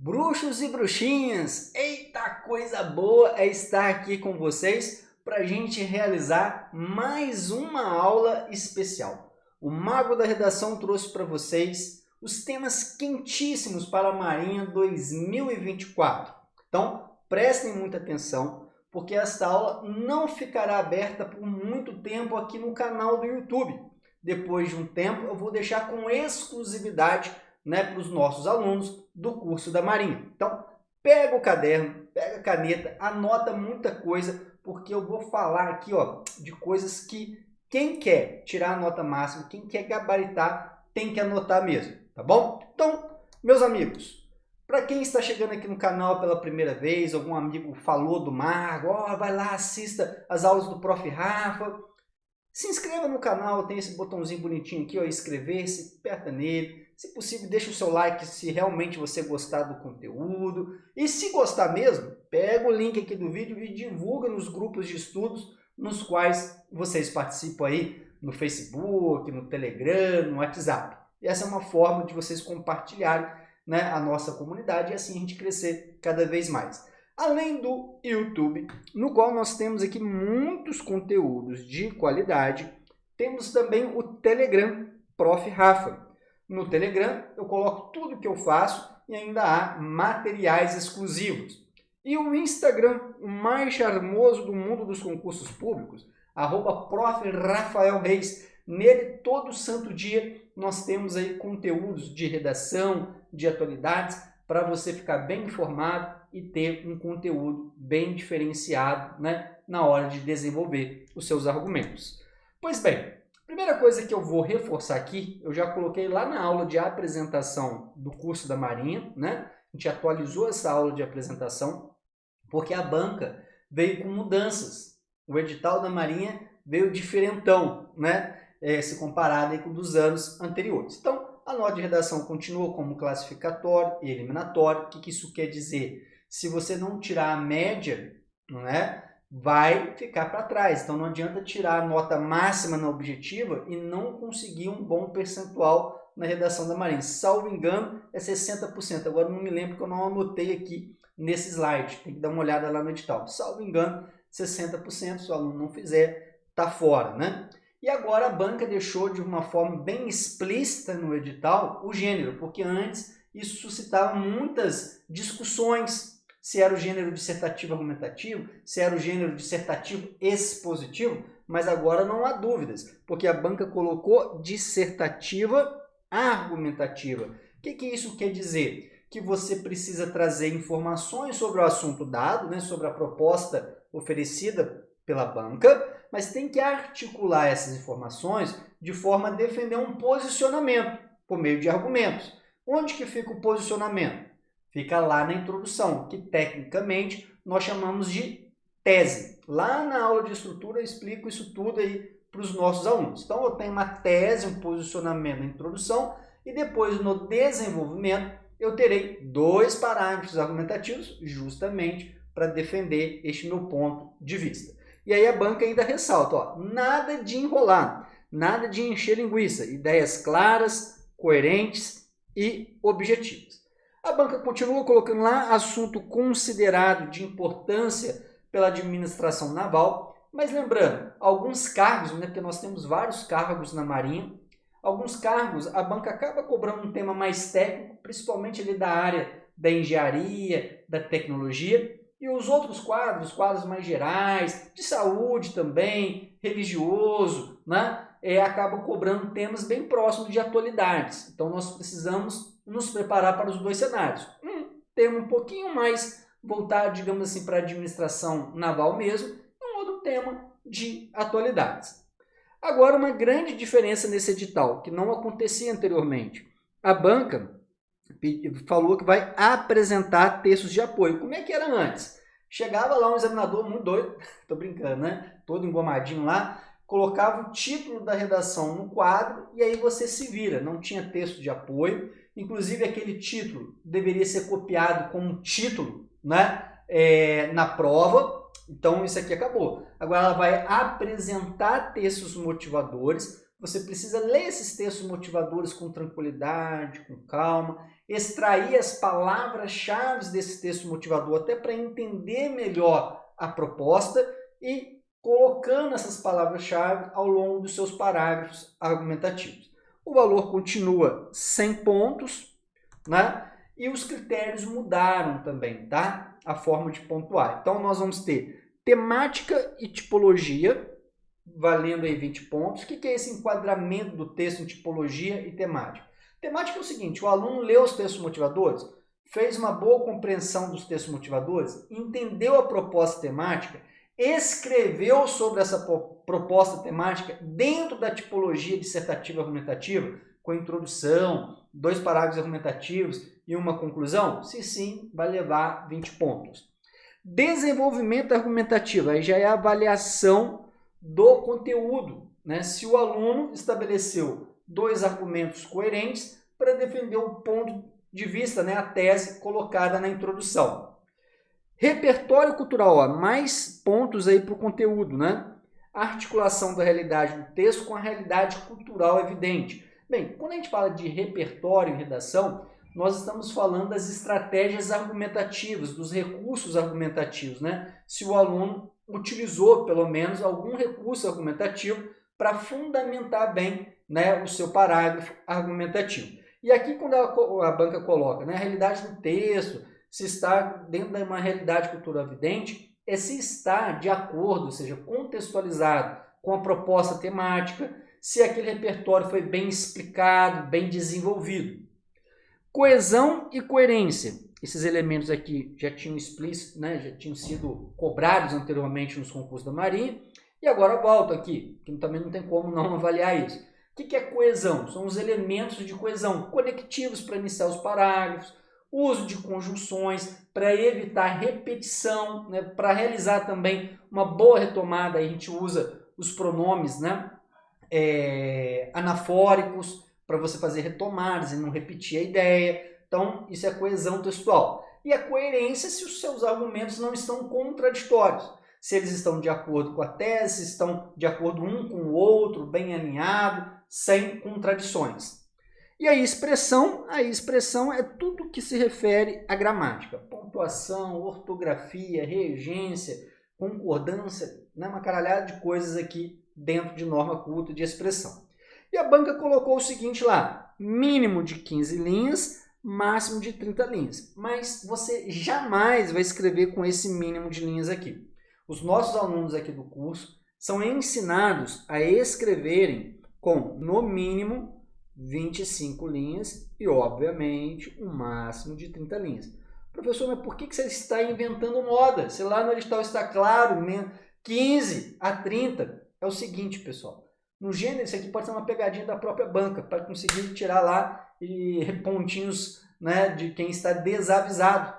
Bruxos e bruxinhas, eita coisa boa é estar aqui com vocês para a gente realizar mais uma aula especial. O Mago da Redação trouxe para vocês os temas quentíssimos para a Marinha 2024. Então, prestem muita atenção, porque esta aula não ficará aberta por muito tempo aqui no canal do YouTube. Depois de um tempo, eu vou deixar com exclusividade para os nossos alunos do curso da Marinha. Então, pega o caderno, pega a caneta, anota muita coisa, porque eu vou falar aqui de coisas que quem quer tirar a nota máxima, quem quer gabaritar, tem que anotar mesmo, tá bom? Então, meus amigos, para quem está chegando aqui no canal pela primeira vez, algum amigo falou do Mago, vai lá, assista as aulas do Prof. Rafa, se inscreva no canal, tem esse botãozinho bonitinho aqui, inscrever-se, aperta nele. Se possível, deixa o seu like se realmente você gostar do conteúdo. E se gostar mesmo, pega o link aqui do vídeo e divulga nos grupos de estudos nos quais vocês participam aí, no Facebook, no Telegram, no WhatsApp. E essa é uma forma de vocês compartilharem a nossa comunidade e assim a gente crescer cada vez mais. Além do YouTube, no qual nós temos aqui muitos conteúdos de qualidade, temos também o Telegram Prof. Rafa. No Telegram eu coloco tudo que eu faço e ainda há materiais exclusivos. E o Instagram, o mais charmoso do mundo dos concursos públicos, @Prof. Rafael Reis. Nele, todo santo dia, nós temos aí conteúdos de redação, de atualidades, para você ficar bem informado e ter um conteúdo bem diferenciado na hora de desenvolver os seus argumentos. Pois bem, primeira coisa que eu vou reforçar aqui, eu já coloquei lá na aula de apresentação do curso da Marinha, A gente atualizou essa aula de apresentação, porque a banca veio com mudanças. O edital da Marinha veio diferentão, se comparado aí com dos anos anteriores. Então, a nota de redação continua como classificatório e eliminatório. O que isso quer dizer? Se você não tirar a média, vai ficar para trás. Então, não adianta tirar a nota máxima na objetiva e não conseguir um bom percentual na redação da Marinha. Salvo engano, é 60%. Agora, não me lembro porque eu não anotei aqui nesse slide. Tem que dar uma olhada lá no edital. Salvo engano, 60%. Se o aluno não fizer, está fora, E agora a banca deixou de uma forma bem explícita no edital o gênero, porque antes isso suscitava muitas discussões, se era o gênero dissertativo argumentativo, se era o gênero dissertativo expositivo, mas agora não há dúvidas, porque a banca colocou dissertativa argumentativa. O que isso quer dizer? Que você precisa trazer informações sobre o assunto dado, sobre a proposta oferecida pela banca, mas tem que articular essas informações de forma a defender um posicionamento por meio de argumentos. Onde que fica o posicionamento? Fica lá na introdução, que tecnicamente nós chamamos de tese. Lá na aula de estrutura eu explico isso tudo aí para os nossos alunos. Então eu tenho uma tese, um posicionamento na introdução e depois no desenvolvimento eu terei 2 parágrafos argumentativos justamente para defender este meu ponto de vista. E aí a banca ainda ressalta, nada de enrolar, nada de encher linguiça, ideias claras, coerentes e objetivas. A banca continua colocando lá assunto considerado de importância pela administração naval, mas lembrando, alguns cargos, porque nós temos vários cargos na Marinha, alguns cargos a banca acaba cobrando um tema mais técnico, principalmente ali da área da engenharia, da tecnologia, e os outros quadros mais gerais, de saúde também, religioso, acabam cobrando temas bem próximos de atualidades. Então, nós precisamos nos preparar para os 2 cenários. Um tema um pouquinho mais voltado, digamos assim, para a administração naval mesmo, e um outro tema de atualidades. Agora, uma grande diferença nesse edital, que não acontecia anteriormente. A banca falou que vai apresentar textos de apoio. Como é que era antes? Chegava lá um examinador muito doido, tô brincando, todo engomadinho lá, colocava o título da redação no quadro e aí você se vira, não tinha texto de apoio, inclusive aquele título deveria ser copiado como título na prova, então isso aqui acabou. Agora ela vai apresentar textos motivadores, você precisa ler esses textos motivadores com tranquilidade, com calma, extrair as palavras-chave desse texto motivador, até para entender melhor a proposta e colocando essas palavras-chave ao longo dos seus parágrafos argumentativos. O valor continua 100 pontos, né? E os critérios mudaram também, tá? A forma de pontuar. Então, nós vamos ter temática e tipologia, valendo aí 20 pontos. O que é esse enquadramento do texto em tipologia e temática? Temática é o seguinte, o aluno leu os textos motivadores, fez uma boa compreensão dos textos motivadores, entendeu a proposta temática, escreveu sobre essa proposta temática dentro da tipologia dissertativa argumentativa, com introdução, 2 parágrafos argumentativos e uma conclusão? Se sim, vai levar 20 pontos. Desenvolvimento argumentativo, aí já é a avaliação do conteúdo, né? Se o aluno estabeleceu 2 argumentos coerentes para defender um ponto de vista, né? A tese colocada na introdução. Repertório cultural, ó, mais pontos aí para o conteúdo, né? A articulação da realidade do texto com a realidade cultural evidente. Bem, quando a gente fala de repertório em redação, nós estamos falando das estratégias argumentativas, dos recursos argumentativos, né? Se o aluno utilizou, pelo menos, algum recurso argumentativo para fundamentar bem, né, o seu parágrafo argumentativo. E aqui, quando a banca coloca, né, a realidade do texto, se está dentro de uma realidade cultural evidente, é se está de acordo, ou seja, contextualizado com a proposta temática, se aquele repertório foi bem explicado, bem desenvolvido. Coesão e coerência. Esses elementos aqui já tinham explícito, né, já tinham sido cobrados anteriormente nos concursos da Marinha, e agora volto aqui, que também não tem como não avaliar isso. O que é coesão? São os elementos de coesão, conectivos para iniciar os parágrafos, uso de conjunções para evitar repetição, né, para realizar também uma boa retomada, a gente usa os pronomes, né, anafóricos, para você fazer retomadas e não repetir a ideia. Então, isso é coesão textual. E a coerência se os seus argumentos não estão contraditórios. Se eles estão de acordo com a tese, se estão de acordo um com o outro, bem alinhado, sem contradições. E a expressão é tudo que se refere à gramática. Pontuação, ortografia, regência, concordância, né? Uma caralhada de coisas aqui dentro de norma culta de expressão. E a banca colocou o seguinte lá, mínimo de 15 linhas, máximo de 30 linhas. Mas você jamais vai escrever com esse mínimo de linhas aqui. Os nossos alunos aqui do curso são ensinados a escreverem com, no mínimo, 25 linhas e, obviamente, um máximo de 30 linhas. Professor, mas por que você está inventando moda? Se lá no edital está claro, 15 a 30. É o seguinte, pessoal. No gênero, isso aqui pode ser uma pegadinha da própria banca, para conseguir tirar lá pontinhos, né, de quem está desavisado.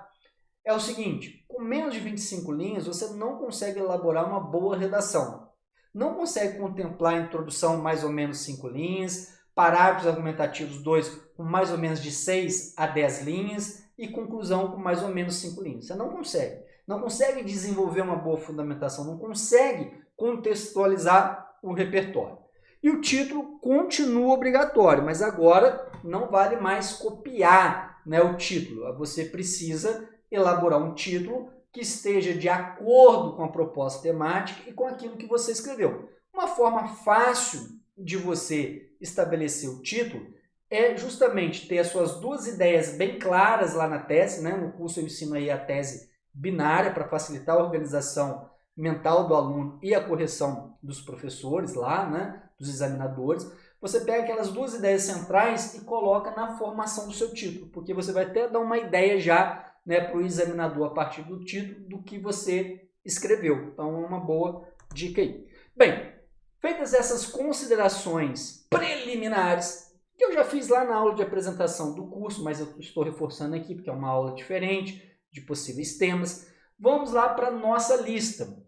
É o seguinte, com menos de 25 linhas, você não consegue elaborar uma boa redação. Não consegue contemplar a introdução mais ou menos 5 linhas, parágrafos argumentativos 2 com mais ou menos de 6 a 10 linhas e conclusão com mais ou menos 5 linhas. Você não consegue. Não consegue desenvolver uma boa fundamentação, não consegue contextualizar o repertório. E o título continua obrigatório, mas agora não vale mais copiar, né, o título. Você precisa elaborar um título que esteja de acordo com a proposta temática e com aquilo que você escreveu. Uma forma fácil de você estabelecer o título é justamente ter as suas 2 ideias bem claras lá na tese, né? No curso eu ensino aí a tese binária para facilitar a organização mental do aluno e a correção dos professores lá, né? Dos examinadores. Você pega aquelas 2 ideias centrais e coloca na formação do seu título, porque você vai até dar uma ideia já, né, para o examinador a partir do título do que você escreveu. Então é uma boa dica aí. Bem, feitas essas considerações preliminares, que eu já fiz lá na aula de apresentação do curso, mas eu estou reforçando aqui porque é uma aula diferente de possíveis temas, vamos lá para a nossa lista.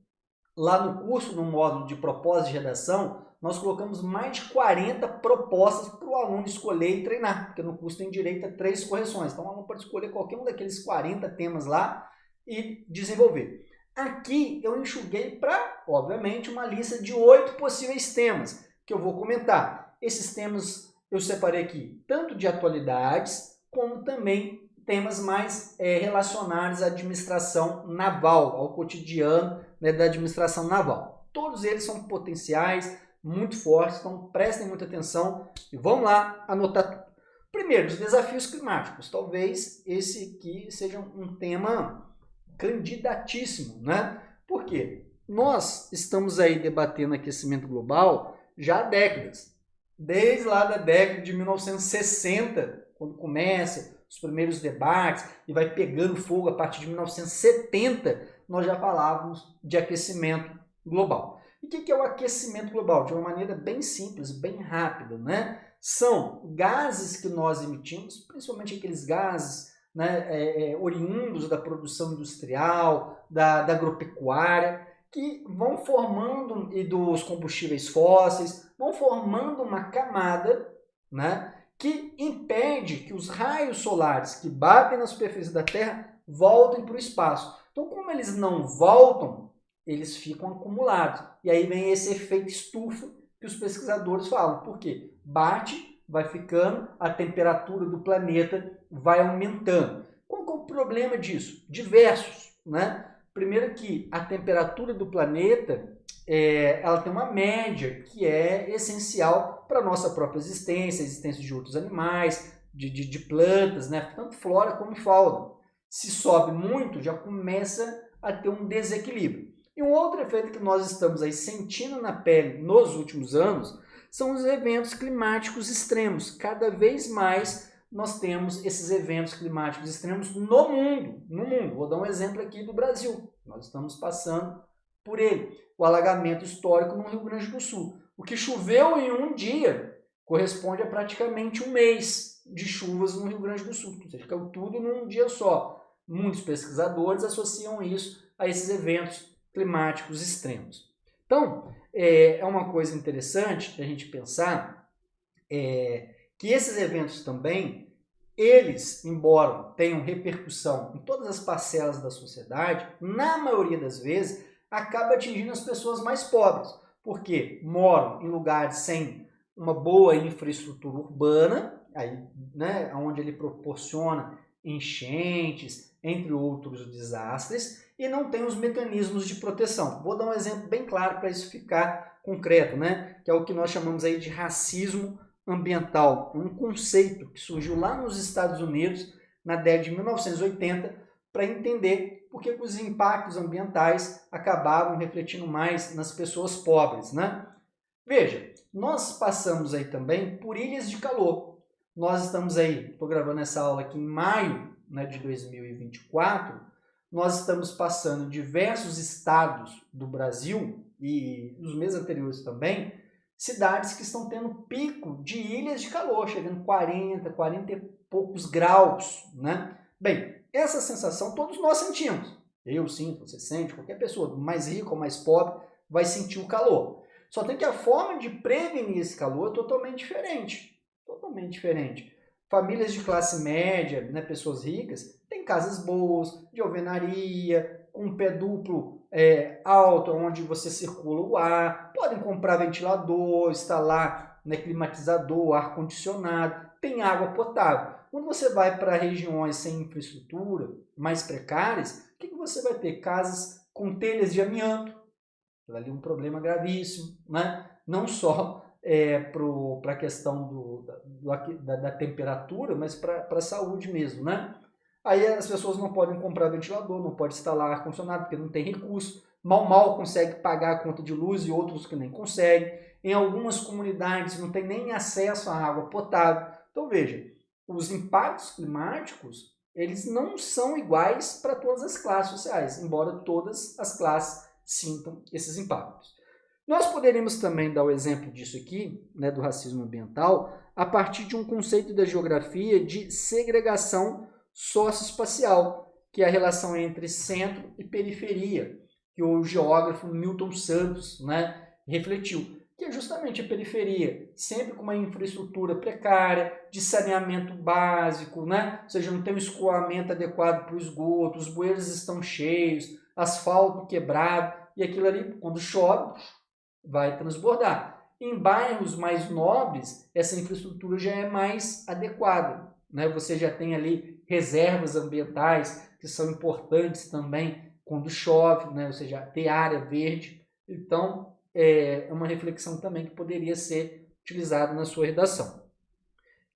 Lá no curso, no módulo de propósito de redação, nós colocamos mais de 40 propostas para o aluno escolher e treinar, porque no curso tem direito a 3 correções. Então, o aluno pode escolher qualquer um daqueles 40 temas lá e desenvolver. Aqui eu enxuguei para, obviamente, uma lista de 8 possíveis temas que eu vou comentar. Esses temas eu separei aqui tanto de atualidades como também temas mais relacionados à administração naval, ao cotidiano, né, da administração naval. Todos eles são potenciais, muito fortes, então prestem muita atenção e vamos lá anotar tudo. Primeiro, os desafios climáticos. Talvez esse aqui seja um tema candidatíssimo, né? Por quê? Nós estamos aí debatendo aquecimento global já há décadas. Desde lá da década de 1960, quando começa os primeiros debates e vai pegando fogo a partir de 1970, nós já falávamos de aquecimento global. E o que é o aquecimento global? De uma maneira bem simples, bem rápida, né? São gases que nós emitimos, principalmente aqueles gases, né, oriundos da produção industrial, da agropecuária, que vão formando, e dos combustíveis fósseis, vão formando uma camada, né, que impede que os raios solares que batem na superfície da Terra voltem para o espaço. Então, como eles não voltam, eles ficam acumulados. E aí vem esse efeito estufa que os pesquisadores falam. Por quê? Bate, vai ficando, a temperatura do planeta vai aumentando. Qual é o problema disso? Diversos, né? Primeiro que a temperatura do planeta ela tem uma média que é essencial para a nossa própria existência, a existência de outros animais, de plantas, né? Tanto flora como fauna. Se sobe muito, já começa a ter um desequilíbrio. E um outro efeito que nós estamos aí sentindo na pele nos últimos anos são os eventos climáticos extremos. Cada vez mais nós temos esses eventos climáticos extremos no mundo. Vou dar um exemplo aqui do Brasil. Nós estamos passando por ele. O alagamento histórico no Rio Grande do Sul. O que choveu em um dia corresponde a praticamente um mês de chuvas no Rio Grande do Sul. Ou seja, caiu tudo num dia só. Muitos pesquisadores associam isso a esses eventos climáticos extremos. Então, é uma coisa interessante a gente pensar que esses eventos também, eles, embora tenham repercussão em todas as parcelas da sociedade, na maioria das vezes, acaba atingindo as pessoas mais pobres, porque moram em lugares sem uma boa infraestrutura urbana, aí, né, onde ele proporciona enchentes, entre outros desastres, e não tem os mecanismos de proteção. Vou dar um exemplo bem claro para isso ficar concreto, né? Que é o que nós chamamos aí de racismo ambiental, um conceito que surgiu lá nos Estados Unidos na década de 1980 para entender por que os impactos ambientais acabavam refletindo mais nas pessoas pobres, né? Veja, nós passamos aí também por ilhas de calor. Nós estamos aí, estou gravando essa aula aqui em maio, né, de 2024, nós estamos passando em diversos estados do Brasil e nos meses anteriores também, cidades que estão tendo pico de ilhas de calor, chegando 40 e poucos graus, né? Bem, essa sensação todos nós sentimos. Eu sinto, você sente, qualquer pessoa, mais rica ou mais pobre, vai sentir o calor. Só tem que a forma de prevenir esse calor é totalmente diferente. Totalmente diferente. Famílias de classe média, né, pessoas ricas, têm casas boas, de alvenaria, com um pé duplo alto, onde você circula o ar, podem comprar ventilador, instalar, né, climatizador, ar-condicionado, tem água potável. Quando você vai para regiões sem infraestrutura, mais precárias, o que você vai ter? Casas com telhas de amianto, ali um problema gravíssimo, né? Não só para a questão da temperatura, mas para a saúde mesmo, né? Aí as pessoas não podem comprar ventilador, não podem instalar ar-condicionado, porque não tem recurso, mal consegue pagar a conta de luz e outros que nem conseguem. Em algumas comunidades não tem nem acesso à água potável. Então veja, os impactos climáticos, eles não são iguais para todas as classes sociais, embora todas as classes sintam esses impactos. Nós poderíamos também dar o exemplo disso aqui, né, do racismo ambiental, a partir de um conceito da geografia de segregação socioespacial, que é a relação entre centro e periferia, que o geógrafo Milton Santos, né, refletiu, que é justamente a periferia, sempre com uma infraestrutura precária, de saneamento básico, né? Ou seja, não tem um escoamento adequado para o esgoto, os bueiros estão cheios, asfalto quebrado, e aquilo ali, quando chove, vai transbordar. Em bairros mais nobres, essa infraestrutura já é mais adequada. né? Você já tem ali reservas ambientais que são importantes também quando chove, né? Ou seja, ter área verde. Então, é uma reflexão também que poderia ser utilizada na sua redação.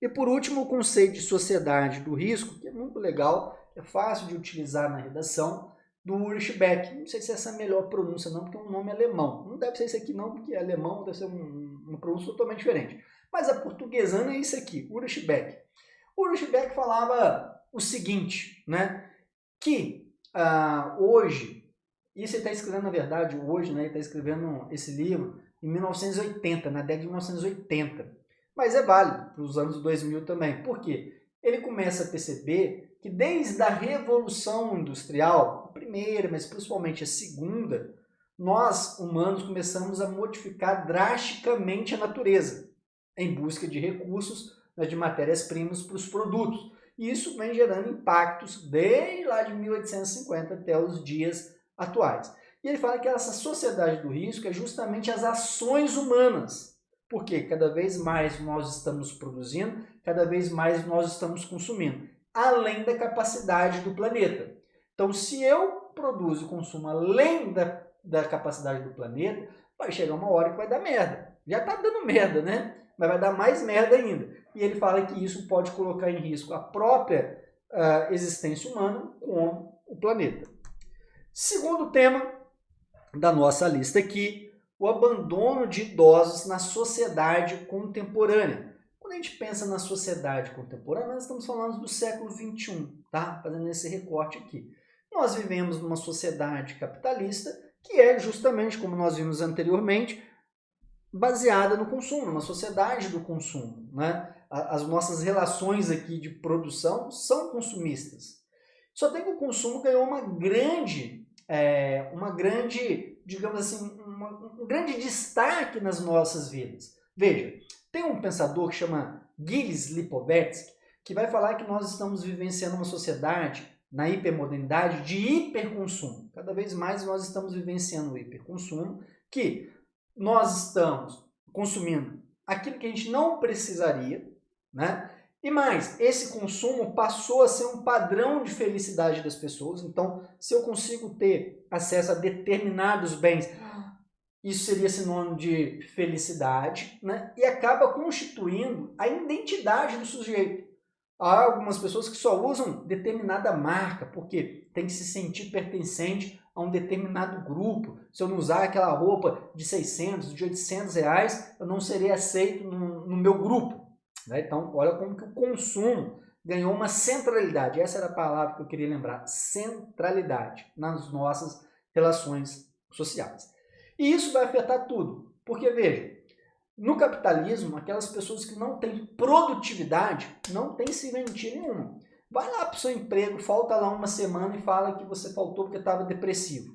E por último, o conceito de sociedade do risco, que é muito legal, é fácil de utilizar na redação, do Ulrich Beck. Não sei se essa é a melhor pronúncia não, porque é um nome alemão. Não deve ser esse aqui não, porque alemão deve ser uma pronúncia totalmente diferente. Mas a portuguesana é isso aqui, Ulrich Beck. Ulrich Beck falava o seguinte, né, que hoje, isso ele está escrevendo na verdade hoje, né, ele está escrevendo esse livro em 1980, na década de 1980. Mas é válido para os anos 2000 também. Por quê? Ele começa a perceber que desde a Revolução Industrial, a primeira, mas principalmente a segunda, nós, humanos, começamos a modificar drasticamente a natureza em busca de recursos, né, de matérias-primas para os produtos. E isso vem gerando impactos desde lá de 1850 até os dias atuais. E ele fala que essa sociedade do risco é justamente as ações humanas. Porque cada vez mais nós estamos produzindo, cada vez mais nós estamos consumindo, além da capacidade do planeta. Então, se eu produzo e consumo além da capacidade do planeta, vai chegar uma hora que vai dar merda. Já está dando merda, né? Mas vai dar mais merda ainda. E ele fala que isso pode colocar em risco a própria existência humana como o planeta. Segundo tema da nossa lista aqui, o abandono de idosos na sociedade contemporânea. Quando a gente pensa na sociedade contemporânea, nós estamos falando do século XXI, tá? Fazendo esse recorte aqui. Nós vivemos numa sociedade capitalista que é justamente, como nós vimos anteriormente, baseada no consumo, uma sociedade do consumo, né? As nossas relações aqui de produção são consumistas. Só tem que o consumo ganhou uma grande, digamos assim, um grande destaque nas nossas vidas. Veja, tem um pensador que chama Gilles Lipovetsky, que vai falar que nós estamos vivenciando uma sociedade, na hipermodernidade, de hiperconsumo. Cada vez mais nós estamos vivenciando o hiperconsumo, que nós estamos consumindo aquilo que a gente não precisaria, né? E mais, esse consumo passou a ser um padrão de felicidade das pessoas. Então, se eu consigo ter acesso a determinados bens, isso seria sinônimo de felicidade, né? E acaba constituindo a identidade do sujeito. Há algumas pessoas que só usam determinada marca, porque tem que se sentir pertencente a um determinado grupo. Se eu não usar aquela roupa de 600, de 800 reais, eu não serei aceito no meu grupo. Né? Então, olha como que o consumo ganhou uma centralidade. Essa era a palavra que eu queria lembrar. Centralidade nas nossas relações sociais. E isso vai afetar tudo. Porque, veja, no capitalismo, aquelas pessoas que não têm produtividade não têm serventia nenhuma. Vai lá para o seu emprego, falta lá uma semana e fala que você faltou porque estava depressivo.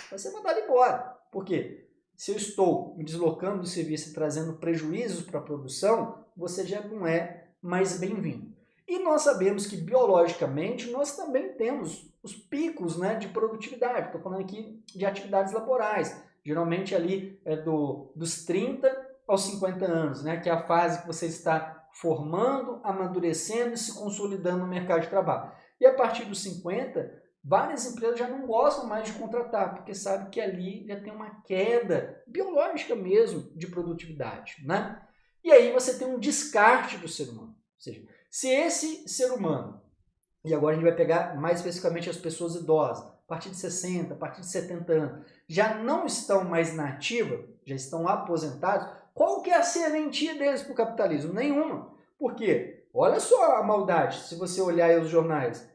Vai ser mandado embora. Por quê? Se eu estou me deslocando do serviço e trazendo prejuízos para a produção, você já não é mais bem-vindo. E nós sabemos que biologicamente nós também temos os picos, né, de produtividade. Estou falando aqui de atividades laborais. Geralmente ali é dos 30 aos 50 anos, né, que é a fase que você está formando, amadurecendo e se consolidando no mercado de trabalho. E a partir dos 50, várias empresas já não gostam mais de contratar, porque sabem que ali já tem uma queda biológica mesmo de produtividade, né? E aí você tem um descarte do ser humano. Ou seja, se esse ser humano, e agora a gente vai pegar mais especificamente as pessoas idosas, a partir de 60, a partir de 70 anos, já não estão mais na ativa, já estão aposentados, qual que é a serventia deles para o capitalismo? Nenhuma. Por quê? Olha só a maldade, se você olhar aí os jornais.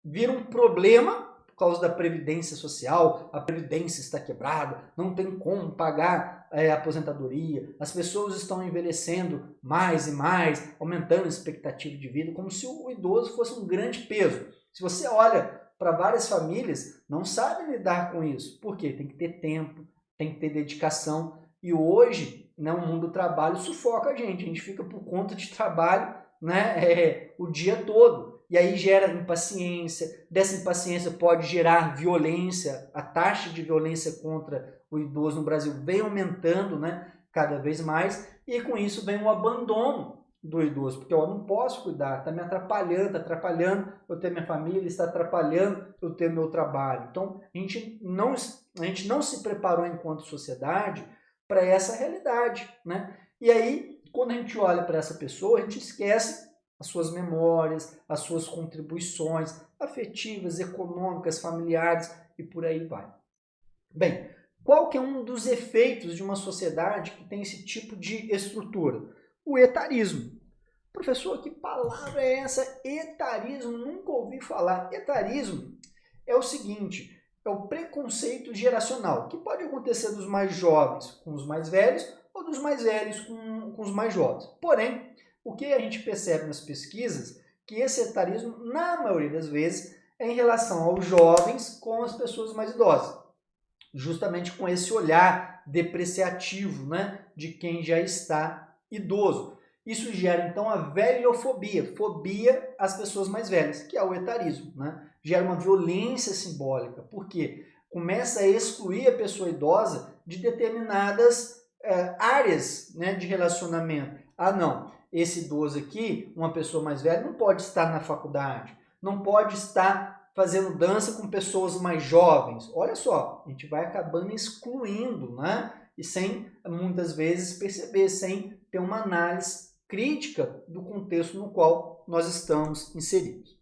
Vira um problema por causa da previdência social, a previdência está quebrada, não tem como pagar a aposentadoria, as pessoas estão envelhecendo mais e mais, aumentando a expectativa de vida, como se o idoso fosse um grande peso. Se você olha para várias famílias, não sabem lidar com isso. Por quê? Tem que ter tempo, tem que ter dedicação. E hoje, né, o mundo do trabalho sufoca a gente fica por conta de trabalho, né, o dia todo. E aí gera impaciência, dessa impaciência pode gerar violência, a taxa de violência contra o idoso no Brasil vem aumentando, né, cada vez mais, e com isso vem o abandono do idoso, porque eu não posso cuidar, está me atrapalhando, está atrapalhando eu ter minha família, está atrapalhando eu ter meu trabalho. Então, a gente não se preparou enquanto sociedade para essa realidade, né? E aí, quando a gente olha para essa pessoa, a gente esquece as suas memórias, as suas contribuições afetivas, econômicas, familiares e por aí vai. Bem, qual que é um dos efeitos de uma sociedade que tem esse tipo de estrutura? O etarismo. Professor, que palavra é essa? Etarismo, nunca ouvi falar. Etarismo é o seguinte, é o preconceito geracional, que pode acontecer dos mais jovens com os mais velhos ou dos mais velhos com os mais jovens. Porém, o que a gente percebe nas pesquisas, que esse etarismo, na maioria das vezes, é em relação aos jovens com as pessoas mais idosas. Justamente com esse olhar depreciativo, né, de quem já está idoso. Isso gera, então, a velhofobia, fobia às pessoas mais velhas, que é o etarismo, né? Gera uma violência simbólica, porque começa a excluir a pessoa idosa de determinadas áreas, né, de relacionamento. Ah, não, esse idoso aqui, uma pessoa mais velha, não pode estar na faculdade, não pode estar fazendo dança com pessoas mais jovens. Olha só, a gente vai acabando excluindo, né? E sem, muitas vezes, perceber, sem ter uma análise crítica do contexto no qual nós estamos inseridos.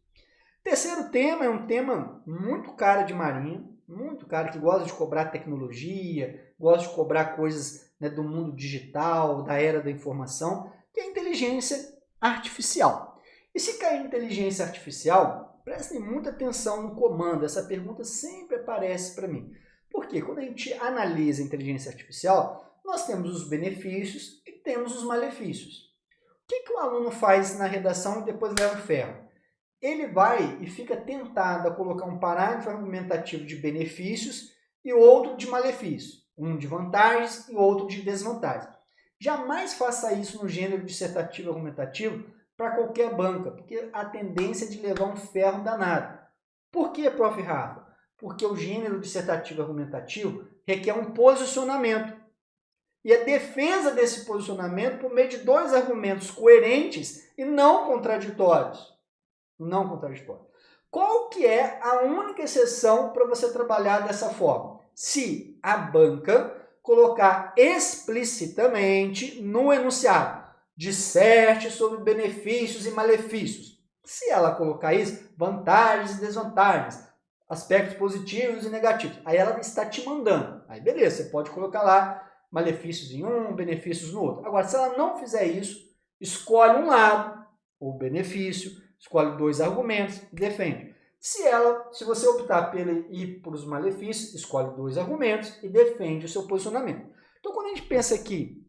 Terceiro tema é um tema muito cara de Marinha, muito cara, que gosta de cobrar tecnologia, gosta de cobrar coisas, né, do mundo digital, da era da informação, que é a inteligência artificial. E se cair inteligência artificial, prestem muita atenção no comando, essa pergunta sempre aparece para mim. Porque quando a gente analisa a inteligência artificial, nós temos os benefícios e temos os malefícios. O que o aluno faz na redação e depois leva ferro? Ele vai e fica tentado a colocar um parágrafo argumentativo de benefícios e outro de malefícios. Um de vantagens e outro de desvantagens. Jamais faça isso no gênero dissertativo argumentativo para qualquer banca, porque a tendência é de levar um ferro danado. Por que, prof. Rafa? Porque o gênero dissertativo argumentativo requer um posicionamento. E a defesa desse posicionamento por meio de dois argumentos coerentes e não contraditórios. Não contraditórios. Qual que é a única exceção para você trabalhar dessa forma? Se a banca colocar explicitamente no enunciado, disserte sobre benefícios e malefícios. Se ela colocar isso, vantagens e desvantagens, aspectos positivos e negativos, aí ela está te mandando. Aí beleza, você pode colocar lá malefícios em um, benefícios no outro. Agora, se ela não fizer isso, escolhe um lado, o benefício, escolhe dois argumentos e defende. Se você optar por ir para os malefícios, escolhe dois argumentos e defende o seu posicionamento. Então, quando a gente pensa aqui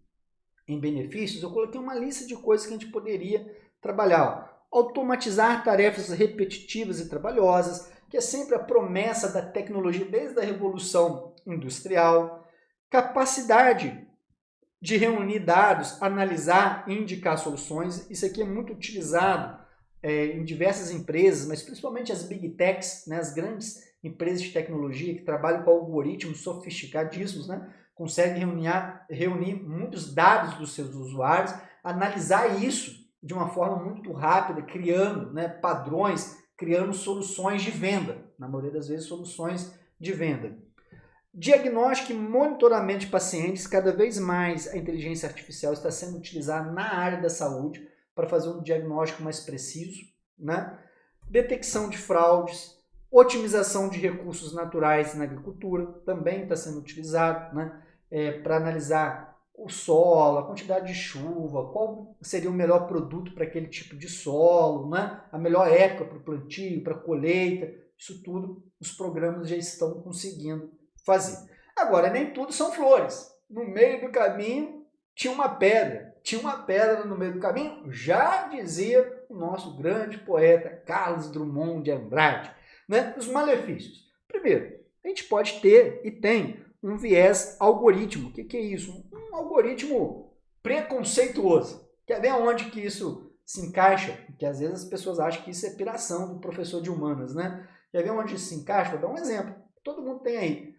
em benefícios, eu coloquei uma lista de coisas que a gente poderia trabalhar. Automatizar tarefas repetitivas e trabalhosas, que é sempre a promessa da tecnologia desde a Revolução Industrial. Capacidade de reunir dados, analisar e indicar soluções. Isso aqui é muito utilizado em diversas empresas, mas principalmente as big techs, né, as grandes empresas de tecnologia que trabalham com algoritmos sofisticadíssimos, né, conseguem reunir muitos dados dos seus usuários, analisar isso de uma forma muito rápida, criando, né, padrões, criando soluções de venda, na maioria das vezes soluções de venda. Diagnóstico e monitoramento de pacientes, cada vez mais a inteligência artificial está sendo utilizada na área da saúde para fazer um diagnóstico mais preciso, né? Detecção de fraudes, otimização de recursos naturais na agricultura, também está sendo utilizado, né? Para analisar o solo, a quantidade de chuva, qual seria o melhor produto para aquele tipo de solo, né? A melhor época para o plantio, para a colheita, isso tudo os programas já estão conseguindo fazer. Agora, nem tudo são flores. No meio do caminho tinha uma pedra. Tinha uma pedra no meio do caminho, já dizia o nosso grande poeta Carlos Drummond de Andrade, né? Os malefícios. Primeiro, a gente pode ter e tem um viés algoritmo. O que é isso? Um algoritmo preconceituoso. Quer ver onde que isso se encaixa? Porque às vezes as pessoas acham que isso é piração do professor de humanas, né? Quer ver onde isso se encaixa? Vou dar um exemplo. Todo mundo tem aí.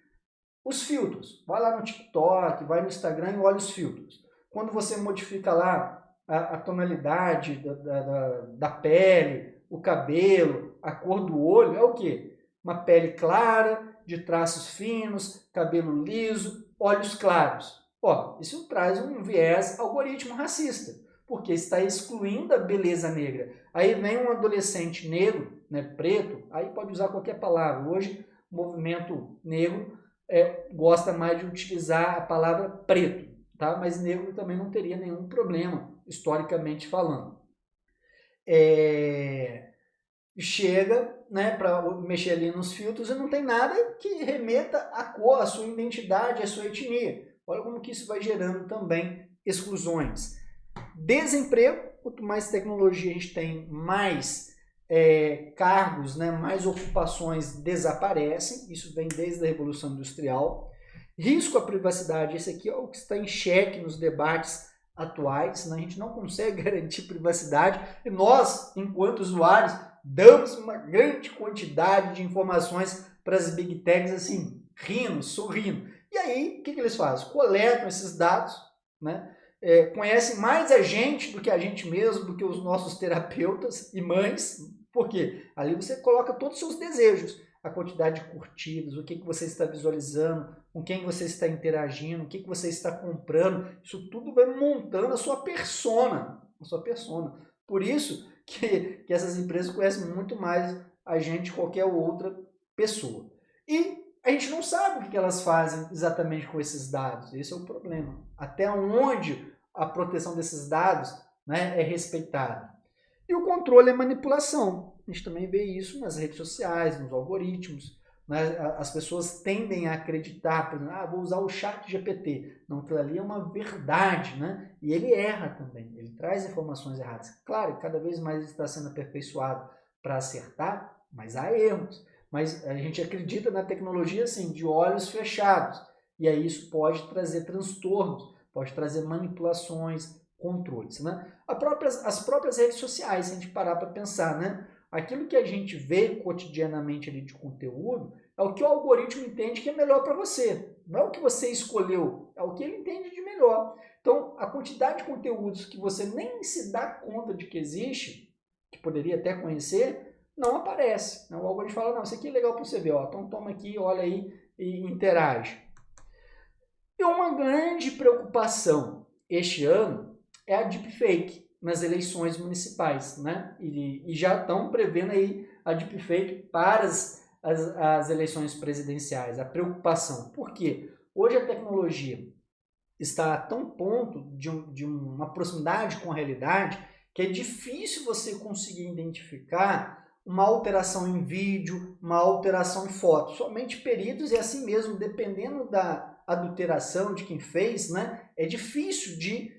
Os filtros. Vai lá no TikTok, vai no Instagram e olha os filtros. Quando você modifica lá a tonalidade da pele, o cabelo, a cor do olho, é o quê? Uma pele clara, de traços finos, cabelo liso, olhos claros. Ó, isso traz um viés algoritmo racista, porque está excluindo a beleza negra. Aí vem um adolescente negro, né, preto, aí pode usar qualquer palavra. Hoje, o movimento negro gosta mais de utilizar a palavra preto, tá? Mas negro também não teria nenhum problema, historicamente falando. Chega, né, para mexer ali nos filtros e não tem nada que remeta à cor, à sua identidade, à sua etnia. Olha como que isso vai gerando também exclusões. Desemprego, quanto mais tecnologia a gente tem, mais cargos, né, mais ocupações desaparecem, isso vem desde a Revolução Industrial. Risco à privacidade, esse aqui é o que está em xeque nos debates atuais, né? A gente não consegue garantir privacidade e nós, enquanto usuários, damos uma grande quantidade de informações para as big techs, assim, rindo, sorrindo. E aí, o que eles fazem? Coletam esses dados, né? Conhecem mais a gente do que a gente mesmo, do que os nossos terapeutas e mães. Por quê? Ali você coloca todos os seus desejos, a quantidade de curtidas, o que você está visualizando, com quem você está interagindo, o que você está comprando. Isso tudo vai montando a sua persona. Por isso que essas empresas conhecem muito mais a gente que qualquer outra pessoa. E a gente não sabe o que elas fazem exatamente com esses dados. Esse é o problema. Até onde a proteção desses dados, né, é respeitada. E o controle é manipulação. A gente também vê isso nas redes sociais, nos algoritmos. Né? As pessoas tendem a acreditar, por exemplo, vou usar o chat GPT. Não, aquilo ali é uma verdade, né? E ele erra também, ele traz informações erradas. Claro, cada vez mais ele está sendo aperfeiçoado para acertar, mas há erros. Mas a gente acredita na tecnologia assim, de olhos fechados. E aí isso pode trazer transtornos, pode trazer manipulações, controles. Né? As próprias redes sociais, se a gente parar para pensar, né? Aquilo que a gente vê cotidianamente ali de conteúdo é o que o algoritmo entende que é melhor para você. Não é o que você escolheu, é o que ele entende de melhor. Então, a quantidade de conteúdos que você nem se dá conta de que existe, que poderia até conhecer, não aparece. O algoritmo fala, não, isso aqui é legal para você ver, ó, então toma aqui, olha aí e interage. E uma grande preocupação este ano é a deepfake nas eleições municipais, né? E já estão prevendo aí a deepfake para as eleições presidenciais, a preocupação. Por quê? Hoje a tecnologia está a tão ponto de uma proximidade com a realidade que é difícil você conseguir identificar uma alteração em vídeo, uma alteração em foto. Somente peritos e assim mesmo, dependendo da adulteração de quem fez, né? É difícil de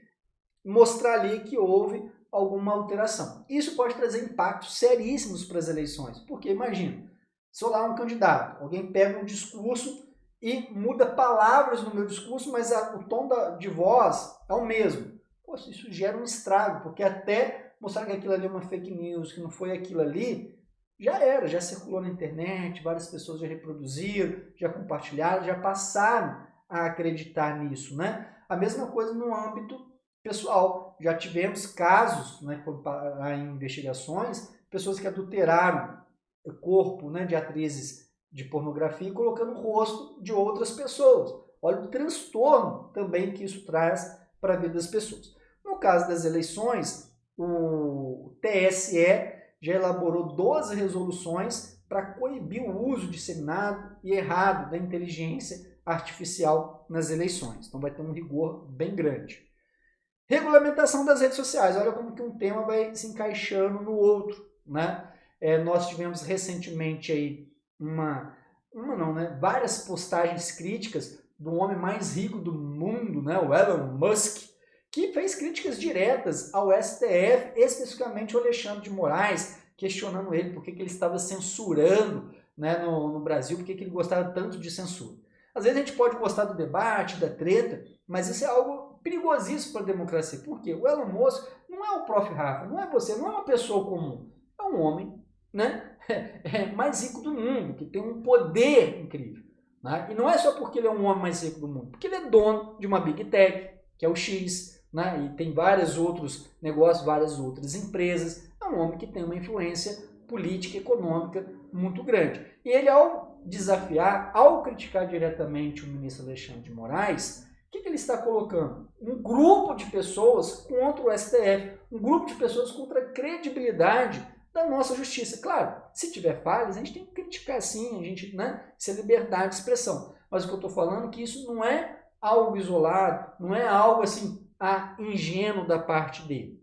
mostrar ali que houve alguma alteração. Isso pode trazer impactos seríssimos para as eleições, porque imagina, sou lá um candidato, alguém pega um discurso e muda palavras no meu discurso, mas o tom de voz é o mesmo. Poxa, isso gera um estrago, porque até mostrar que aquilo ali é uma fake news, que não foi aquilo ali, já era, já circulou na internet, várias pessoas já reproduziram, já compartilharam, já passaram a acreditar nisso, né? A mesma coisa no âmbito pessoal. Já tivemos casos, né, em investigações, pessoas que adulteraram o corpo, né, de atrizes de pornografia colocando o rosto de outras pessoas. Olha o transtorno também que isso traz para a vida das pessoas. No caso das eleições, o TSE já elaborou 12 resoluções para coibir o uso disseminado e errado da inteligência artificial nas eleições. Então vai ter um rigor bem grande. Regulamentação das redes sociais. Olha como que um tema vai se encaixando no outro, né? Nós tivemos recentemente aí várias postagens críticas do homem mais rico do mundo, né? O Elon Musk, que fez críticas diretas ao STF, especificamente o Alexandre de Moraes, questionando ele por que ele estava censurando, né, no Brasil, por que ele gostava tanto de censura. Às vezes a gente pode gostar do debate, da treta, mas isso é algo perigosíssimo para a democracia. Por quê? O Elon Musk não é o Prof. Rafa, não é você, não é uma pessoa comum. É um homem, né, mais rico do mundo, que tem um poder incrível. Né? E não é só porque ele é um homem mais rico do mundo, porque ele é dono de uma Big Tech, que é o X, né? E tem vários outros negócios, várias outras empresas. É um homem que tem uma influência política e econômica muito grande. E ele, ao desafiar, ao criticar diretamente o ministro Alexandre de Moraes, o que ele está colocando? Um grupo de pessoas contra o STF, um grupo de pessoas contra a credibilidade da nossa justiça. Claro, se tiver falhas, a gente tem que criticar sim, a gente, né? Isso é liberdade de expressão. Mas o que eu estou falando é que isso não é algo isolado, não é algo assim, ingênuo da parte dele.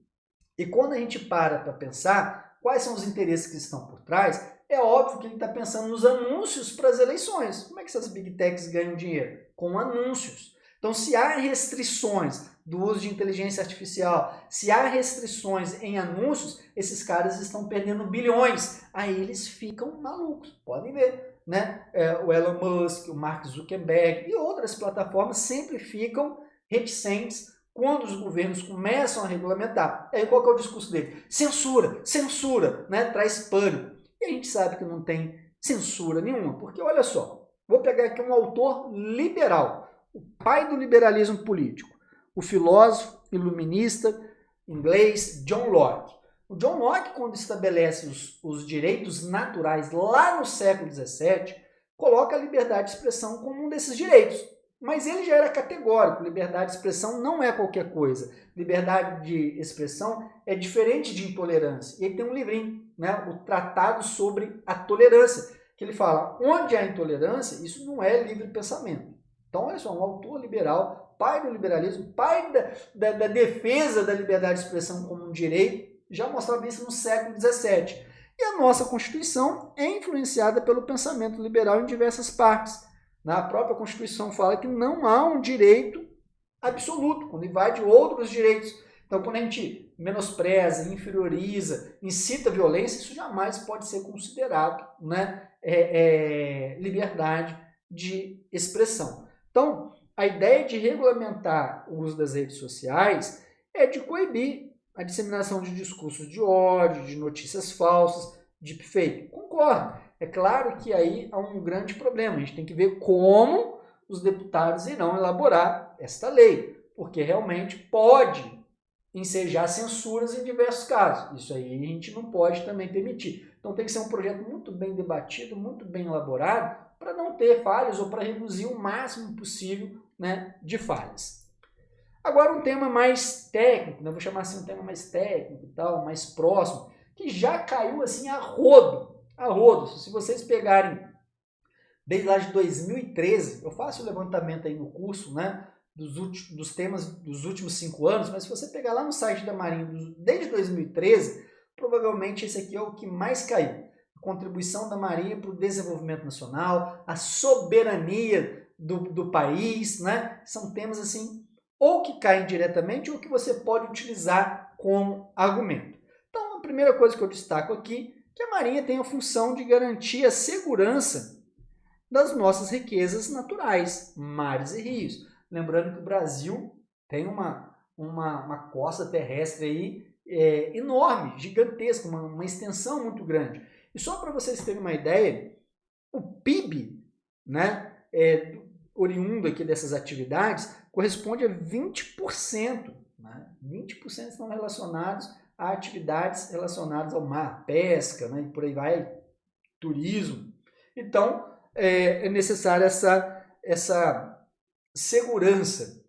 E quando a gente para pensar quais são os interesses que estão por trás, é óbvio que ele está pensando nos anúncios para as eleições. Como é que essas big techs ganham dinheiro? Com anúncios. Então, se há restrições do uso de inteligência artificial, se há restrições em anúncios, esses caras estão perdendo bilhões. Aí eles ficam malucos. Podem ver, né? O Elon Musk, o Mark Zuckerberg e outras plataformas sempre ficam reticentes quando os governos começam a regulamentar. Aí qual que é o discurso dele? Censura, censura, né? Traz pânico. E a gente sabe que não tem censura nenhuma, porque olha só, vou pegar aqui um autor liberal, o pai do liberalismo político, o filósofo iluminista inglês John Locke. O John Locke, quando estabelece os direitos naturais lá no século XVII, coloca a liberdade de expressão como um desses direitos. Mas ele já era categórico, liberdade de expressão não é qualquer coisa. Liberdade de expressão é diferente de intolerância. E ele tem um livrinho, né, o Tratado sobre a Tolerância, que ele fala, onde há intolerância, isso não é livre pensamento. Então, olha só, um autor liberal, pai do liberalismo, pai da defesa da liberdade de expressão como um direito, já mostrava isso no século XVII. E a nossa Constituição é influenciada pelo pensamento liberal em diversas partes. A própria Constituição fala que não há um direito absoluto, quando invade outros direitos. Então, quando a gente menospreza, inferioriza, incita a violência, isso jamais pode ser considerado, né, liberdade de expressão. Então, a ideia de regulamentar o uso das redes sociais é de coibir a disseminação de discursos de ódio, de notícias falsas, deepfake. Concordo. É claro que aí há um grande problema. A gente tem que ver como os deputados irão elaborar esta lei, porque realmente pode ensejar censuras em diversos casos. Isso aí a gente não pode também permitir. Então tem que ser um projeto muito bem debatido, muito bem elaborado, para não ter falhas ou para reduzir o máximo possível, né, de falhas. Agora um tema mais técnico, né, vou chamar assim um tema mais técnico e tal, mais próximo, que já caiu assim a rodo. Se vocês pegarem desde lá de 2013, eu faço o levantamento aí no curso, né, dos temas dos últimos 5 anos, mas se você pegar lá no site da Marinha desde 2013, provavelmente esse aqui é o que mais caiu. A contribuição da Marinha para o desenvolvimento nacional, a soberania do país, né, são temas assim, ou que caem diretamente ou que você pode utilizar como argumento. Então, a primeira coisa que eu destaco aqui que a Marinha tem a função de garantir a segurança das nossas riquezas naturais, mares e rios. Lembrando que o Brasil tem uma costa terrestre aí, enorme, gigantesca, uma extensão muito grande. E só para vocês terem uma ideia, o PIB, né, oriundo aqui dessas atividades corresponde a 20%. Né? 20% estão relacionados a atividades relacionadas ao mar, pesca, né, e por aí vai, turismo. Então, é necessária essa segurança.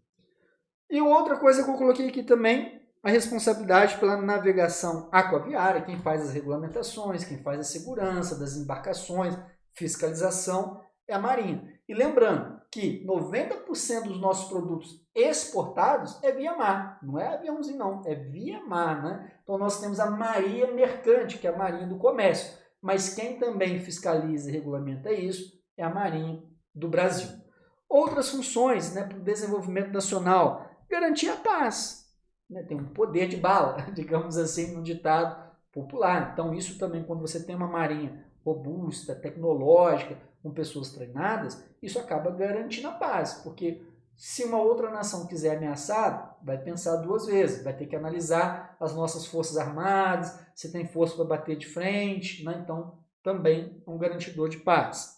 E outra coisa que eu coloquei aqui também, a responsabilidade pela navegação aquaviária, quem faz as regulamentações, quem faz a segurança das embarcações, fiscalização, é a Marinha. E lembrando que 90% dos nossos produtos exportados é via mar, não é aviãozinho não, é via mar, né? Então nós temos a Marinha Mercante, que é a Marinha do Comércio, mas quem também fiscaliza e regulamenta isso é a Marinha do Brasil. Outras funções, né, para o desenvolvimento nacional, garantir a paz, né? Tem um poder de bala, digamos assim, no ditado popular. Então isso também, quando você tem uma marinha robusta, tecnológica, com pessoas treinadas, isso acaba garantindo a paz, porque se uma outra nação quiser ameaçar, vai pensar 2 vezes, vai ter que analisar as nossas forças armadas, se tem força para bater de frente, né? Então também é um garantidor de paz.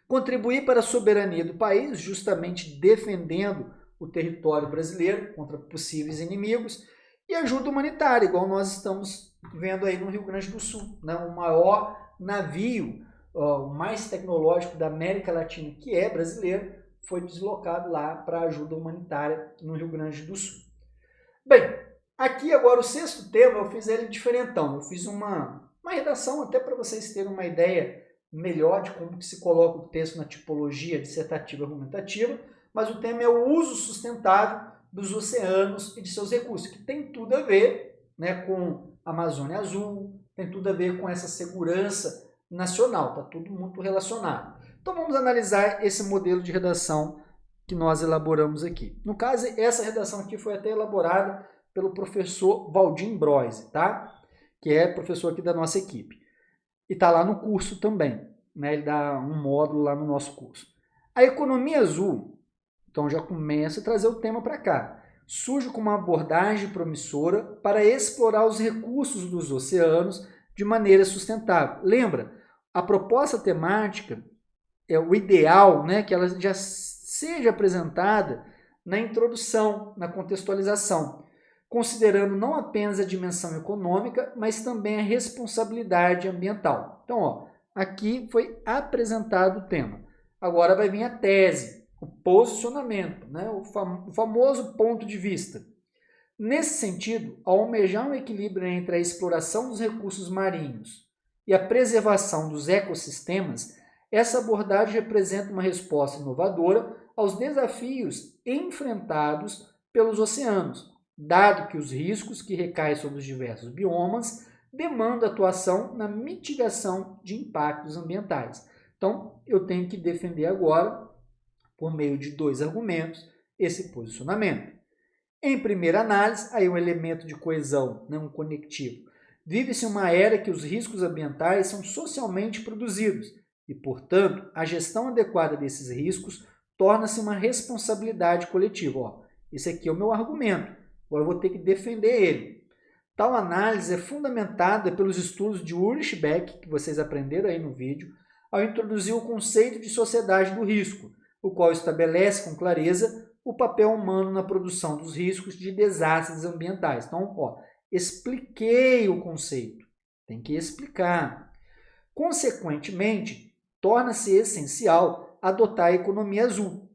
Contribuir para a soberania do país, justamente defendendo o território brasileiro contra possíveis inimigos, e ajuda humanitária, igual nós estamos vendo aí no Rio Grande do Sul, né? O maior navio, o mais tecnológico da América Latina, que é brasileiro, foi deslocado lá para ajuda humanitária no Rio Grande do Sul. Bem, aqui agora o sexto tema eu fiz ele diferentão, eu fiz uma redação até para vocês terem uma ideia melhor de como que se coloca o texto na tipologia dissertativa argumentativa, mas o tema é o uso sustentável dos oceanos e de seus recursos, que tem tudo a ver, né, com a Amazônia Azul, tem tudo a ver com essa segurança nacional, está tudo muito relacionado. Então vamos analisar esse modelo de redação que nós elaboramos aqui. No caso, essa redação aqui foi até elaborada pelo professor Valdim Broise, tá? Que é professor aqui da nossa equipe. E está lá no curso também, né? Ele dá um módulo lá no nosso curso. A economia azul, então já começa a trazer o tema para cá. Surge com uma abordagem promissora para explorar os recursos dos oceanos de maneira sustentável. Lembra, a proposta temática é o ideal, né, que ela já seja apresentada na introdução, na contextualização, considerando não apenas a dimensão econômica, mas também a responsabilidade ambiental. Então, ó, aqui foi apresentado o tema. Agora vai vir a tese, o posicionamento, né, o famoso ponto de vista. Nesse sentido, ao almejar um equilíbrio entre a exploração dos recursos marinhos e a preservação dos ecossistemas, essa abordagem representa uma resposta inovadora aos desafios enfrentados pelos oceanos, dado que os riscos que recaem sobre os diversos biomas demandam atuação na mitigação de impactos ambientais. Então, eu tenho que defender agora, por meio de dois argumentos, esse posicionamento. Em primeira análise, aí um elemento de coesão, né, um conectivo. Vive-se uma era que os riscos ambientais são socialmente produzidos e, portanto, a gestão adequada desses riscos torna-se uma responsabilidade coletiva. Ó, esse aqui é o meu argumento, agora eu vou ter que defender ele. Tal análise é fundamentada pelos estudos de Ulrich Beck, que vocês aprenderam aí no vídeo, ao introduzir o conceito de sociedade do risco, o qual estabelece com clareza o papel humano na produção dos riscos de desastres ambientais. Então, ó, expliquei o conceito, tem que explicar. Consequentemente, torna-se essencial adotar a economia azul.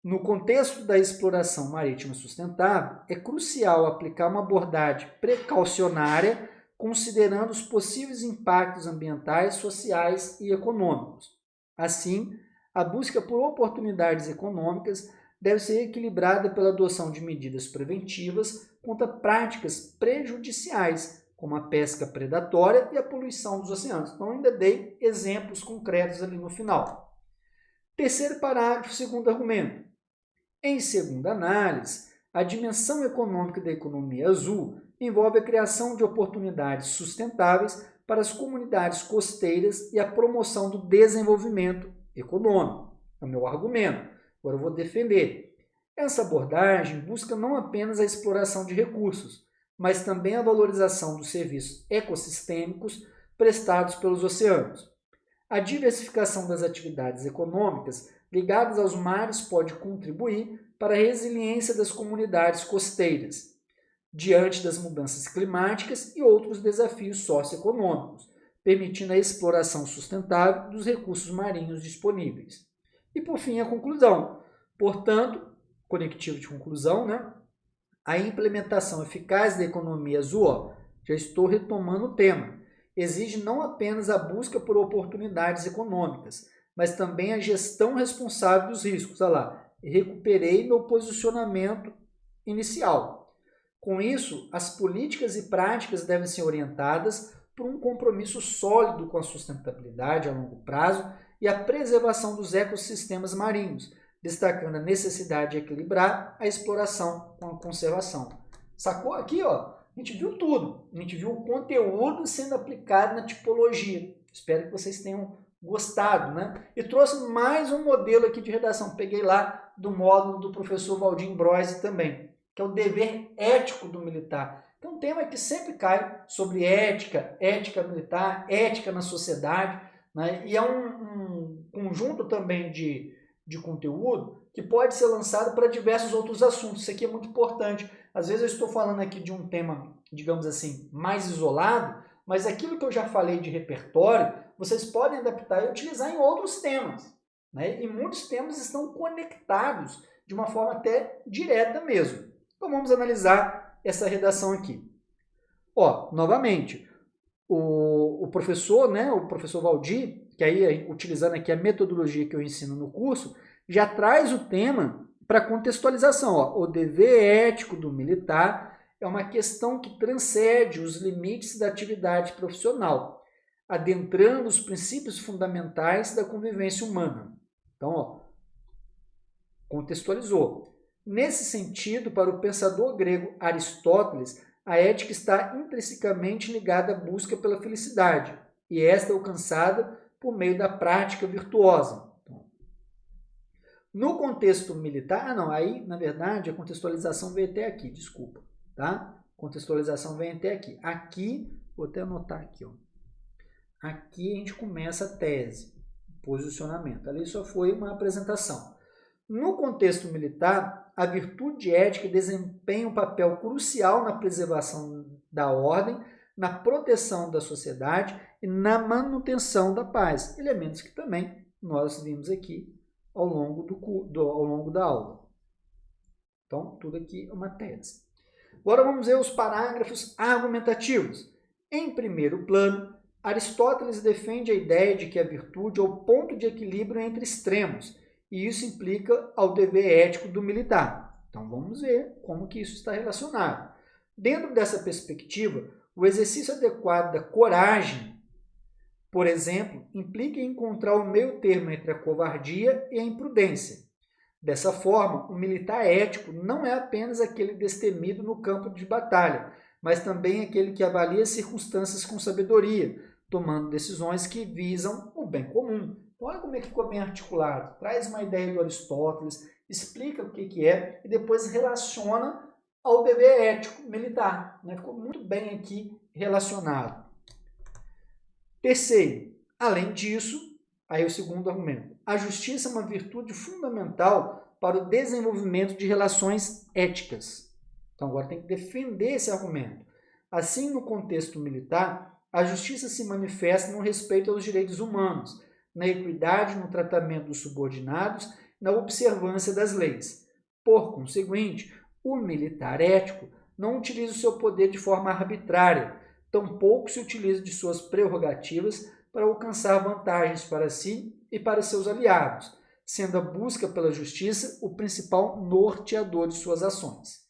No contexto da exploração marítima sustentável, é crucial aplicar uma abordagem precaucionária, considerando os possíveis impactos ambientais, sociais e econômicos. Assim, a busca por oportunidades econômicas deve ser equilibrada pela adoção de medidas preventivas contra práticas prejudiciais, como a pesca predatória e a poluição dos oceanos. Então, ainda dei exemplos concretos ali no final. Terceiro parágrafo, segundo argumento. Em segunda análise, a dimensão econômica da economia azul envolve a criação de oportunidades sustentáveis para as comunidades costeiras e a promoção do desenvolvimento econômico. É o meu argumento. Agora eu vou defender. Essa abordagem busca não apenas a exploração de recursos, mas também a valorização dos serviços ecossistêmicos prestados pelos oceanos. A diversificação das atividades econômicas ligadas aos mares pode contribuir para a resiliência das comunidades costeiras, diante das mudanças climáticas e outros desafios socioeconômicos, permitindo a exploração sustentável dos recursos marinhos disponíveis. E, por fim, a conclusão. Portanto, conectivo de conclusão, né? A implementação eficaz da economia azul, ó, já estou retomando o tema, exige não apenas a busca por oportunidades econômicas, mas também a gestão responsável dos riscos. Olha lá, recuperei meu posicionamento inicial. Com isso, as políticas e práticas devem ser orientadas por um compromisso sólido com a sustentabilidade a longo prazo e a preservação dos ecossistemas marinhos, destacando a necessidade de equilibrar a exploração com a conservação. Sacou aqui, ó? A gente viu tudo. A gente viu o conteúdo sendo aplicado na tipologia. Espero que vocês tenham gostado, né? E trouxe mais um modelo aqui de redação. Peguei lá do módulo do professor Valdim Broise também, que é o dever ético do militar. Então, um tema que sempre cai sobre ética, ética militar, ética na sociedade, né? E é um conjunto também de conteúdo que pode ser lançado para diversos outros assuntos. Isso aqui é muito importante. Às vezes eu estou falando aqui de um tema, digamos assim, mais isolado, mas aquilo que eu já falei de repertório, vocês podem adaptar e utilizar em outros temas, né? E muitos temas estão conectados de uma forma até direta mesmo. Então vamos analisar essa redação aqui. Ó, novamente, o professor, né, o professor Valdir, que aí, utilizando aqui a metodologia que eu ensino no curso, já traz o tema para contextualização. Ó. O dever ético do militar é uma questão que transcende os limites da atividade profissional, adentrando os princípios fundamentais da convivência humana. Então, ó, contextualizou. Nesse sentido, para o pensador grego Aristóteles, a ética está intrinsecamente ligada à busca pela felicidade, e esta é alcançada por meio da prática virtuosa. No contexto militar, aí, na verdade, a contextualização vem até aqui, desculpa, tá? Contextualização vem até aqui. Aqui, vou até anotar aqui, ó. Aqui a gente começa a tese, posicionamento. Ali só foi uma apresentação. No contexto militar, a virtude ética desempenha um papel crucial na preservação da ordem, na proteção da sociedade e na manutenção da paz, elementos que também nós vimos aqui ao longo da aula. Então, tudo aqui é uma tese. Agora vamos ver os parágrafos argumentativos. Em primeiro plano, Aristóteles defende a ideia de que a virtude é o ponto de equilíbrio entre extremos, e isso implica ao dever ético do militar. Então vamos ver como que isso está relacionado. Dentro dessa perspectiva, o exercício adequado da coragem, por exemplo, implica em encontrar o meio termo entre a covardia e a imprudência. Dessa forma, o militar ético não é apenas aquele destemido no campo de batalha, mas também aquele que avalia as circunstâncias com sabedoria, tomando decisões que visam o bem comum. Olha como é que ficou bem articulado. Traz uma ideia do Aristóteles, explica o que é e depois relaciona ao dever ético militar. Ficou muito bem aqui relacionado. Terceiro, além disso, aí o segundo argumento, a justiça é uma virtude fundamental para o desenvolvimento de relações éticas. Então agora tem que defender esse argumento. Assim, no contexto militar, a justiça se manifesta no respeito aos direitos humanos, na equidade no tratamento dos subordinados, na observância das leis. Por conseguinte, o militar ético não utiliza o seu poder de forma arbitrária, tampouco se utiliza de suas prerrogativas para alcançar vantagens para si e para seus aliados, sendo a busca pela justiça o principal norteador de suas ações.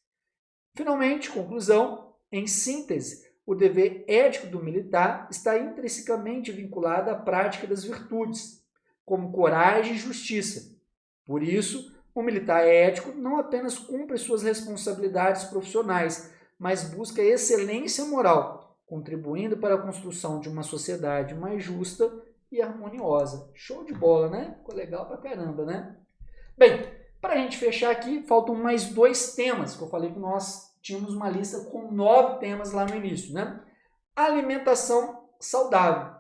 Finalmente, conclusão, em síntese, o dever ético do militar está intrinsecamente vinculado à prática das virtudes, como coragem e justiça. Por isso, o militar ético não apenas cumpre suas responsabilidades profissionais, mas busca excelência moral, contribuindo para a construção de uma sociedade mais justa e harmoniosa. Show de bola, né? Ficou legal pra caramba, né? Bem, para a gente fechar aqui, faltam mais 2 temas, que eu falei que nós tínhamos uma lista com 9 temas lá no início, né? Alimentação saudável.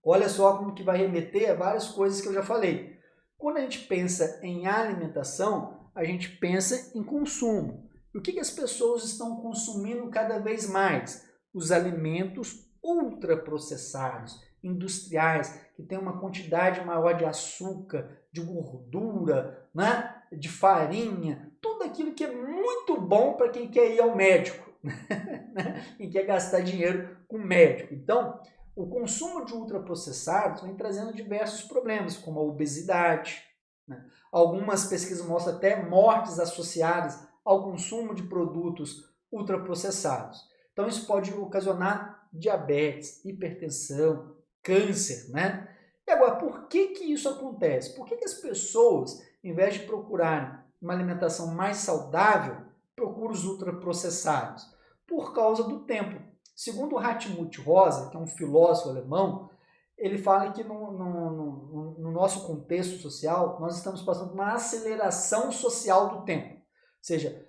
Olha só como que vai remeter a várias coisas que eu já falei. Quando a gente pensa em alimentação, a gente pensa em consumo. E o que as pessoas estão consumindo cada vez mais? Os alimentos ultraprocessados, industriais, que tem uma quantidade maior de açúcar, de gordura, né? De farinha, tudo aquilo que é muito bom para quem quer ir ao médico, né? Quem quer gastar dinheiro com médico. Então, o consumo de ultraprocessados vem trazendo diversos problemas, como a obesidade, né? Algumas pesquisas mostram até mortes associadas ao consumo de produtos ultraprocessados. Então, isso pode ocasionar diabetes, hipertensão, câncer, né? E agora, por que isso acontece? Por que as pessoas, em vez de procurarem uma alimentação mais saudável, procuram os ultraprocessados? Por causa do tempo. Segundo Hartmut Rosa, que é um filósofo alemão, ele fala que no nosso contexto social, nós estamos passando por uma aceleração social do tempo. Ou seja,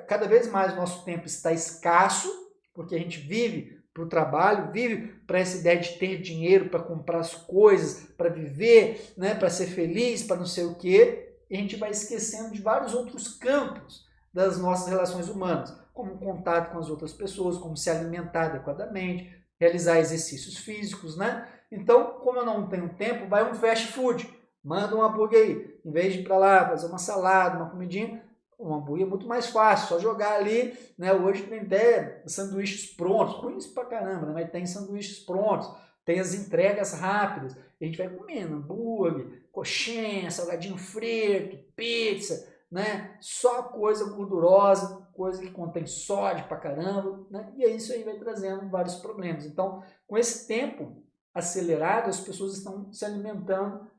cada vez mais o nosso tempo está escasso, porque a gente vive para o trabalho, vive para essa ideia de ter dinheiro para comprar as coisas, para viver, né, para ser feliz, para não sei o quê. e a gente vai esquecendo de vários outros campos das nossas relações humanas, como o contato com as outras pessoas, como se alimentar adequadamente, realizar exercícios físicos, né? Então, como eu não tenho tempo, vai um fast food, manda um hambúrguer aí, em vez de ir para lá fazer uma salada, uma comidinha, um hambúrguer é muito mais fácil, só jogar ali, né? Hoje tem até sanduíches prontos, ruins pra caramba, né? Mas tem sanduíches prontos, tem as entregas rápidas, a gente vai comendo hambúrguer, coxinha, salgadinho frito, pizza, né? Só coisa gordurosa, coisa que contém sódio pra caramba, né? E isso aí vai trazendo vários problemas. Então, com esse tempo acelerado, as pessoas estão se alimentando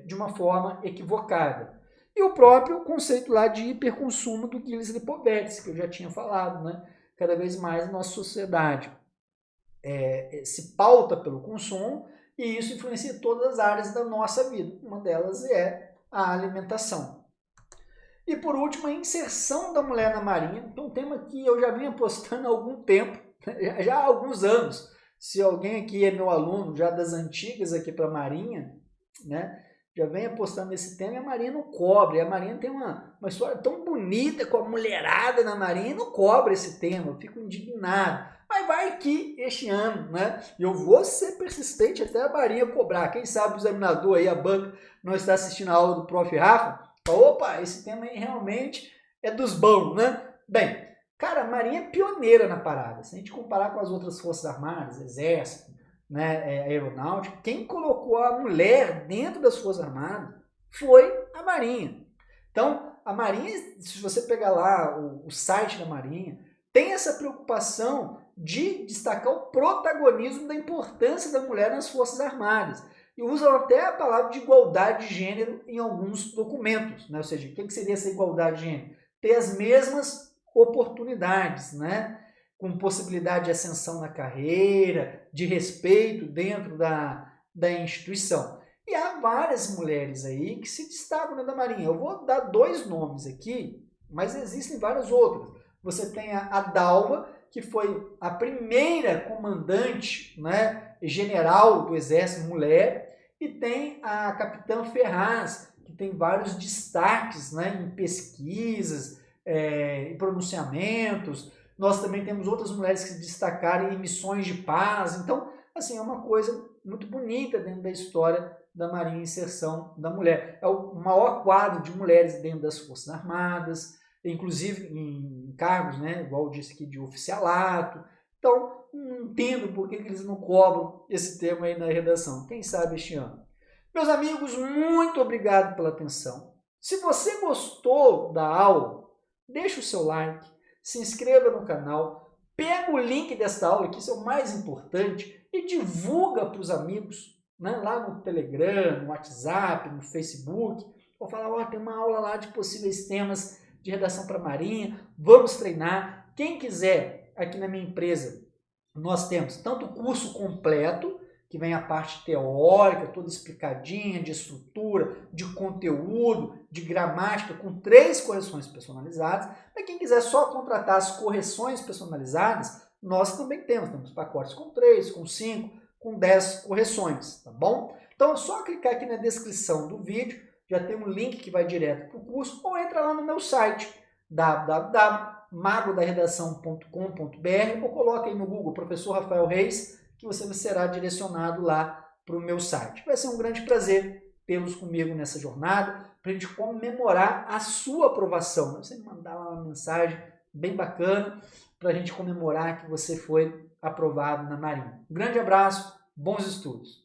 de uma forma equivocada. E o próprio conceito lá de hiperconsumo do Gilles Lipovetsky, que eu já tinha falado, né? Cada vez mais a nossa sociedade se pauta pelo consumo e isso influencia todas as áreas da nossa vida. Uma delas é a alimentação. E por último, a inserção da mulher na Marinha, que é um tema que eu já vinha postando há algum tempo, já há alguns anos. Se alguém aqui é meu aluno já das antigas aqui para a Marinha, né? Já vem apostando nesse tema e a Marinha não cobre. A Marinha tem uma história tão bonita com a mulherada na Marinha e não cobre esse tema. Eu fico indignado. Mas vai que este ano, né? Eu vou ser persistente até a Marinha cobrar. Quem sabe o examinador aí, a banca, não está assistindo a aula do Prof. Rafa. Opa, esse tema aí realmente é dos bons, né? Bem, cara, a Marinha é pioneira na parada. Se a gente comparar com as outras forças armadas, exército, né, aeronáutica, quem colocou a mulher dentro das Forças Armadas foi a Marinha. Então, a Marinha, se você pegar lá o site da Marinha, tem essa preocupação de destacar o protagonismo da importância da mulher nas Forças Armadas. E usam até a palavra de igualdade de gênero em alguns documentos. Né? Ou seja, o que seria essa igualdade de gênero? Ter as mesmas oportunidades, né? Com possibilidade de ascensão na carreira, de respeito dentro da instituição. E há várias mulheres aí que se destacam dentro da Marinha. Eu vou dar 2 nomes aqui, mas existem várias outras. Você tem a Dalva, que foi a primeira comandante, né, general do Exército mulher, e tem a Capitã Ferraz, que tem vários destaques, né, em pesquisas, em pronunciamentos. Nós também temos outras mulheres que se destacaram em missões de paz. Então, assim, é uma coisa muito bonita dentro da história da Marinha e inserção da mulher. É o maior quadro de mulheres dentro das Forças Armadas, inclusive em cargos, né, igual eu disse aqui, de oficialato. Então, não entendo por que eles não cobram esse tema aí na redação. Quem sabe este ano. Meus amigos, muito obrigado pela atenção. Se você gostou da aula, deixa o seu like, se inscreva no canal, pega o link desta aula, que isso é o mais importante, e divulga para os amigos, né? Lá no Telegram, no WhatsApp, no Facebook. Ou falar, tem uma aula lá de possíveis temas de redação para a Marinha, vamos treinar. Quem quiser, aqui na minha empresa, nós temos tanto o curso completo, que vem a parte teórica, toda explicadinha, de estrutura, de conteúdo, de gramática, com 3 correções personalizadas. Para quem quiser só contratar as correções personalizadas, nós também temos pacotes com 3, com 5, com 10 correções, tá bom? Então é só clicar aqui na descrição do vídeo, já tem um link que vai direto para o curso, ou entra lá no meu site, www.magodaredação.com.br, ou coloca aí no Google Professor Rafael Reis, que você será direcionado lá para o meu site. Vai ser um grande prazer tê-los comigo nessa jornada, para a gente comemorar a sua aprovação. Você me mandar uma mensagem bem bacana para a gente comemorar que você foi aprovado na Marinha. Um grande abraço, bons estudos!